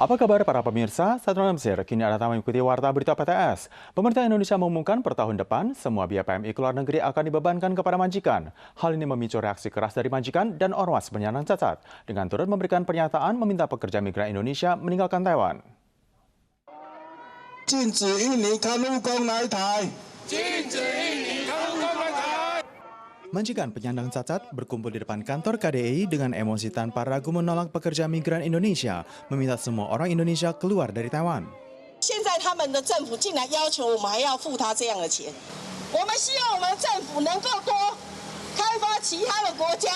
Apa kabar para pemirsa? Satu malam Mesir, kini ada tamu mengikuti Warta Berita PTS. Pemerintah Indonesia mengumumkan per tahun depan, semua biaya PMI ke luar negeri akan dibebankan kepada majikan. Hal ini memicu reaksi keras dari majikan dan ormas penyandang cacat, dengan turut memberikan pernyataan meminta pekerja migran Indonesia meninggalkan Taiwan. 禁止印尼看护工来台。 Majikan penyandang cacat berkumpul di depan kantor KDI dengan emosi tanpa ragu menolak pekerja migran Indonesia, meminta semua orang Indonesia keluar dari Taiwan. 现在他们的政府竟然要求我们还要付他这样的钱，我们希望我们政府能够多开发其他的国家。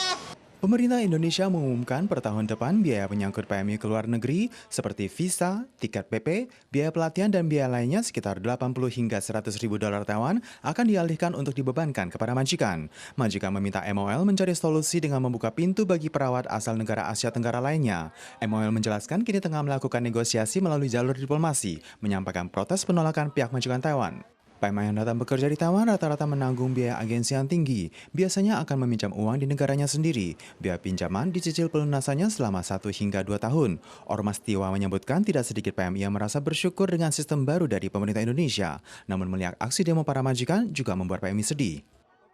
Pemerintah Indonesia mengumumkan per tahun depan biaya menyangkut PMI ke luar negeri seperti visa, tiket PP, biaya pelatihan dan biaya lainnya sekitar 80 hingga 100 ribu dolar Taiwan akan dialihkan untuk dibebankan kepada majikan. Majikan meminta MOL mencari solusi dengan membuka pintu bagi perawat asal negara Asia Tenggara lainnya. MOL menjelaskan kini tengah melakukan negosiasi melalui jalur diplomasi, menyampaikan protes penolakan pihak majikan Taiwan. PMI yang datang bekerja di Taiwan rata-rata menanggung biaya agensi yang tinggi. Biasanya akan meminjam uang di negaranya sendiri. Biaya pinjaman dicicil pelunasannya selama 1 hingga 2 tahun. Ormas Tiwa menyebutkan tidak sedikit PMI yang merasa bersyukur dengan sistem baru dari pemerintah Indonesia. Namun melihat aksi demo para majikan juga membuat PMI sedih.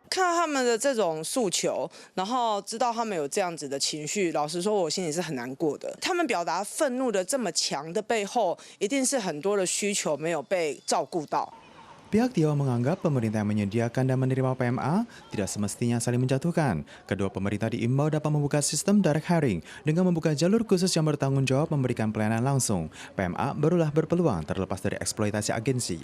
看到他们的这种诉求，然后知道他们有这样子的情绪，老实说，我心里是很难过的。他们表达愤怒的这么强的背后，一定是很多的需求没有被照顾到。 Pihak Tiwa menganggap pemerintah yang menyediakan dan menerima PMA tidak semestinya saling menjatuhkan. Kedua pemerintah diimbau dapat membuka sistem direct hiring dengan membuka jalur khusus yang bertanggung jawab memberikan pelayanan langsung. PMA barulah berpeluang terlepas dari eksploitasi agensi.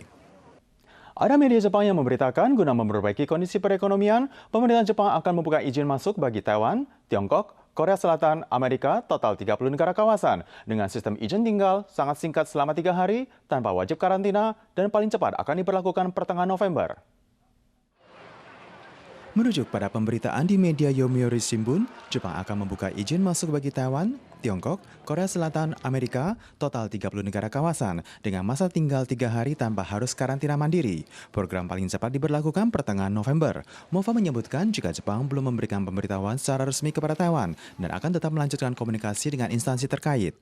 Ada media Jepang yang memberitakan guna memperbaiki kondisi perekonomian, pemerintah Jepang akan membuka izin masuk bagi Taiwan, Tiongkok, Korea Selatan, Amerika, total 30 negara kawasan, dengan sistem izin tinggal sangat singkat selama 3 hari, tanpa wajib karantina, dan paling cepat akan diberlakukan pertengahan November. Merujuk pada pemberitaan di media Yomiuri Shimbun, Jepang akan membuka izin masuk bagi Taiwan, Tiongkok, Korea Selatan, Amerika, total 30 negara kawasan, dengan masa tinggal 3 hari tanpa harus karantina mandiri. Program paling cepat diberlakukan pertengahan November. MOFA menyebutkan jika Jepang belum memberikan pemberitahuan secara resmi kepada Taiwan dan akan tetap melanjutkan komunikasi dengan instansi terkait.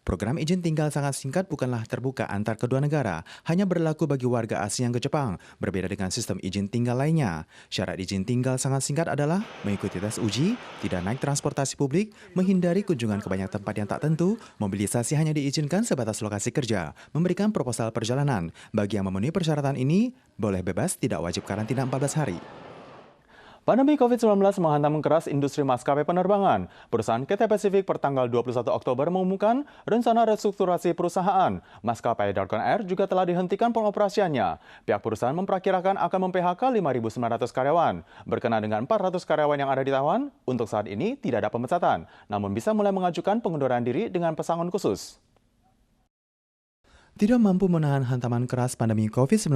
Program izin tinggal sangat singkat bukanlah terbuka antar kedua negara, hanya berlaku bagi warga asing yang ke Jepang, berbeda dengan sistem izin tinggal lainnya. Syarat izin tinggal sangat singkat adalah mengikuti tes uji, tidak naik transportasi publik, menghindari kunjungan ke banyak tempat yang tak tentu, mobilisasi hanya diizinkan sebatas lokasi kerja, memberikan proposal perjalanan. Bagi yang memenuhi persyaratan ini, boleh bebas tidak wajib karantina 14 hari. Pandemi COVID-19 menghantam keras industri maskapai penerbangan. Perusahaan Cathay Pacific pertanggal 21 Oktober mengumumkan rencana restrukturasi perusahaan. Maskapai Dragon Air juga telah dihentikan pengoperasiannya. Pihak perusahaan memperkirakan akan mem-PHK 5.900 karyawan. Berkenaan dengan 400 karyawan yang ada di Taiwan, untuk saat ini tidak ada pemecatan, namun bisa mulai mengajukan pengunduran diri dengan pesangon khusus. Tidak mampu menahan hantaman keras pandemi COVID-19,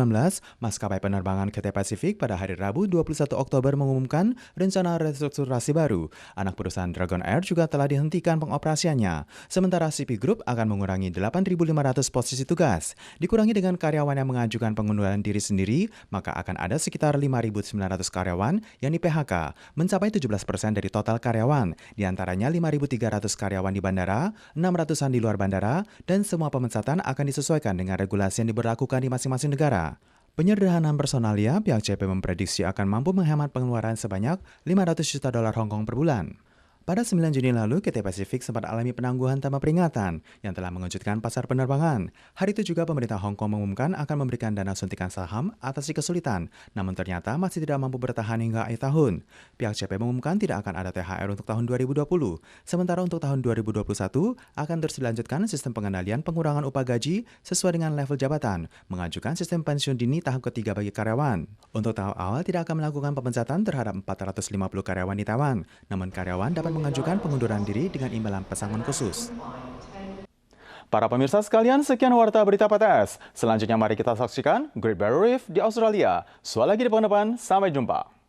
maskapai penerbangan Cathay Pacific pada hari Rabu 21 Oktober mengumumkan rencana restrukturasi baru. Anak perusahaan Dragon Air juga telah dihentikan pengoperasiannya. Sementara CP Group akan mengurangi 8.500 posisi tugas. Dikurangi dengan karyawan yang mengajukan pengunduran diri sendiri, maka akan ada sekitar 5.900 karyawan yang di-PHK, mencapai 17% dari total karyawan. Di antaranya 5.300 karyawan di bandara, 600-an di luar bandara, dan semua pemecatan akan disesuaikan dengan regulasi yang diberlakukan di masing-masing negara. Penyederhanaan personalia, pihak CP memprediksi akan mampu menghemat pengeluaran sebanyak 500 juta dolar Hong Kong per bulan. Pada 9 Juni lalu, Cathay Pacific sempat alami penangguhan tanpa peringatan yang telah mengejutkan pasar penerbangan. Hari itu juga pemerintah Hong Kong mengumumkan akan memberikan dana suntikan saham atasi kesulitan, namun ternyata masih tidak mampu bertahan hingga akhir tahun. Pihak CP mengumumkan tidak akan ada THR untuk tahun 2020. Sementara untuk tahun 2021 akan terus dilanjutkan sistem pengendalian pengurangan upah gaji sesuai dengan level jabatan, mengajukan sistem pensiun dini tahap ketiga bagi karyawan. Untuk tahap awal tidak akan melakukan pemecatan terhadap 450 karyawan di Taiwan, namun karyawan dapat mengajukan pengunduran diri dengan imbalan pesangon khusus. Para pemirsa sekalian, sekian Warta Berita PTS. Selanjutnya mari kita saksikan Great Barrier Reef di Australia. Soal lagi di pekan depan, sampai jumpa.